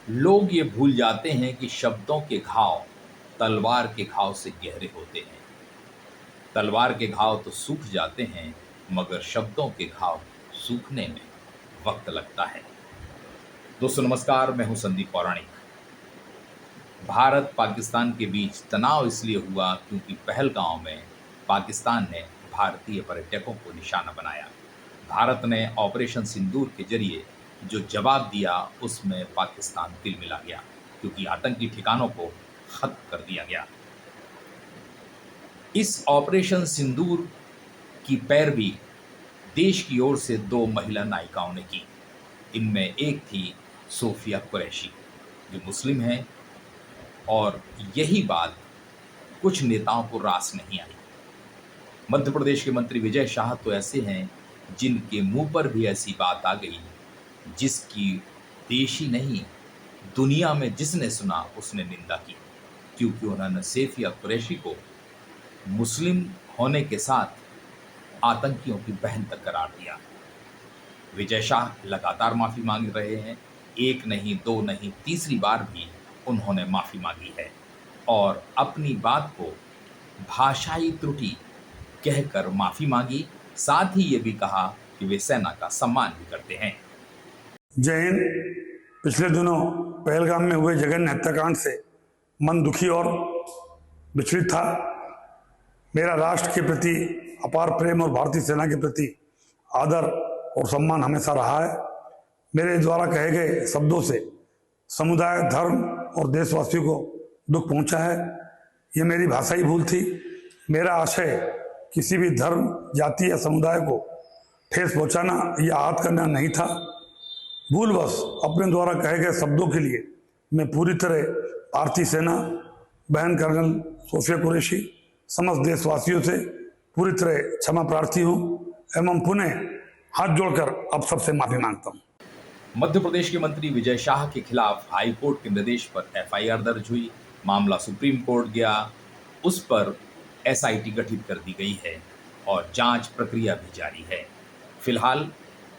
लोग ये भूल जाते हैं कि शब्दों के घाव तलवार के घाव से गहरे होते हैं। तलवार के घाव तो सूख जाते हैं, मगर शब्दों के घाव सूखने में वक्त लगता है। दोस्तों नमस्कार, मैं हूं संदीप पौराणिक। भारत पाकिस्तान के बीच तनाव इसलिए हुआ क्योंकि पहलगांव में पाकिस्तान ने भारतीय पर्यटकों को निशाना बनाया। भारत ने ऑपरेशन सिंदूर के जरिए जो जवाब दिया उसमें पाकिस्तान तिलमिला गया, क्योंकि आतंकी ठिकानों को खत्म कर दिया गया। इस ऑपरेशन सिंदूर की पैरवी देश की ओर से दो महिला नायिकाओं ने की। इनमें एक थी सोफिया कुरैशी, जो मुस्लिम हैं, और यही बात कुछ नेताओं को रास नहीं आई। मध्य प्रदेश के मंत्री विजय शाह तो ऐसे हैं जिनके मुंह पर भी ऐसी बात आ गई जिसकी देश ही नहीं, दुनिया में जिसने सुना उसने निंदा की, क्योंकि उन्होंने सोफिया कुरैशी को मुस्लिम होने के साथ आतंकियों की बहन तक करार दिया। विजय शाह लगातार माफी मांग रहे हैं, एक नहीं, दो नहीं, तीसरी बार भी उन्होंने माफी मांगी है और अपनी बात को भाषाई त्रुटि कहकर माफी मांगी। साथ ही ये भी कहा कि वे सेना का सम्मान भी करते हैं। जय हिंद। पिछले दिनों पहलगाम में हुए जघन्य हत्याकांड से मन दुखी और विचलित था। मेरा राष्ट्र के प्रति अपार प्रेम और भारतीय सेना के प्रति आदर और सम्मान हमेशा रहा है। मेरे द्वारा कहे गए शब्दों से समुदाय, धर्म और देशवासियों को दुख पहुंचा है। ये मेरी भाषाई भूल थी। मेरा आशय किसी भी धर्म, जाति या समुदाय को ठेस पहुंचाना या आहत करना नहीं था। भूलवश अपने द्वारा कहे गए शब्दों के लिए मैं पूरी तरह भारतीय सेना, बहन कर्नल सोफिया कुरैशी, समस्त देशवासियों से पूरी तरह क्षमा प्रार्थी हूँ एवं पुनः हाथ जोड़कर अब सबसे माफी मांगता हूँ। मध्य प्रदेश के मंत्री विजय शाह के खिलाफ हाई कोर्ट के निर्देश पर एफआईआर दर्ज हुई। मामला सुप्रीम कोर्ट गया, उस पर एसआईटी गठित कर दी गई है और जांच प्रक्रिया भी जारी है। फिलहाल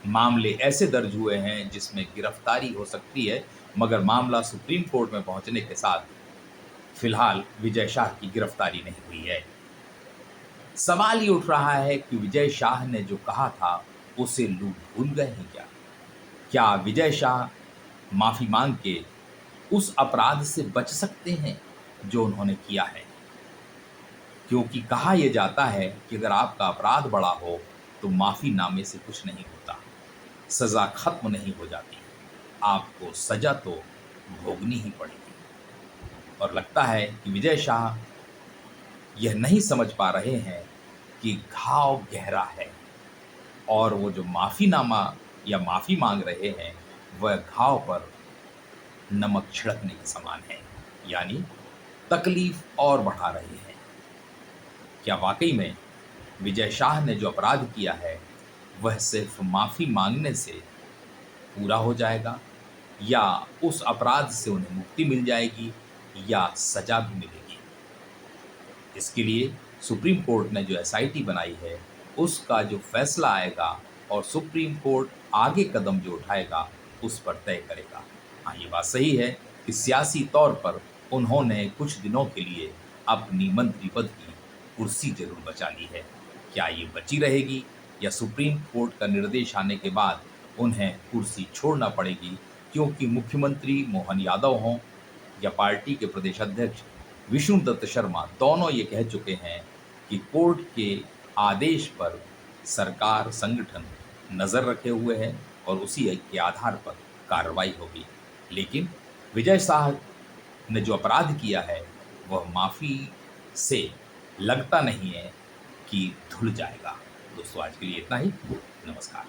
मामले ऐसे दर्ज हुए हैं जिसमें गिरफ्तारी हो सकती है, मगर मामला सुप्रीम कोर्ट में पहुंचने के साथ फिलहाल विजय शाह की गिरफ्तारी नहीं हुई है। सवाल ये उठ रहा है कि विजय शाह ने जो कहा था उसे लोग भूल गए हैं क्या? क्या विजय शाह माफी मांग के उस अपराध से बच सकते हैं जो उन्होंने किया है? क्योंकि कहा यह जाता है कि अगर आपका अपराध बड़ा हो तो माफीनामे से कुछ नहीं होता, सजा खत्म नहीं हो जाती, आपको सजा तो भोगनी ही पड़ेगी। और लगता है कि विजय शाह यह नहीं समझ पा रहे हैं कि घाव गहरा है और वो जो माफीनामा या माफी मांग रहे हैं वह घाव पर नमक छिड़कने के समान है, यानी तकलीफ और बढ़ा रहे हैं। क्या वाकई में विजय शाह ने जो अपराध किया है वह सिर्फ माफी मांगने से पूरा हो जाएगा, या उस अपराध से उन्हें मुक्ति मिल जाएगी या सजा भी मिलेगी? इसके लिए सुप्रीम कोर्ट ने जो एसआईटी बनाई है उसका जो फैसला आएगा और सुप्रीम कोर्ट आगे कदम जो उठाएगा उस पर तय करेगा। हाँ, ये बात सही है कि सियासी तौर पर उन्होंने कुछ दिनों के लिए अपनी मंत्री पद की कुर्सी जरूर बचा ली है। क्या ये बची रहेगी या सुप्रीम कोर्ट का निर्देश आने के बाद उन्हें कुर्सी छोड़ना पड़ेगी? क्योंकि मुख्यमंत्री मोहन यादव हों या पार्टी के प्रदेश अध्यक्ष विष्णुदत्त शर्मा, दोनों ये कह चुके हैं कि कोर्ट के आदेश पर सरकार, संगठन नज़र रखे हुए हैं और उसी के आधार पर कार्रवाई होगी। लेकिन विजय शाह ने जो अपराध किया है वह माफ़ी से लगता नहीं है कि धुल जाएगा। दोस्तों आज के लिए इतना ही। नमस्कार।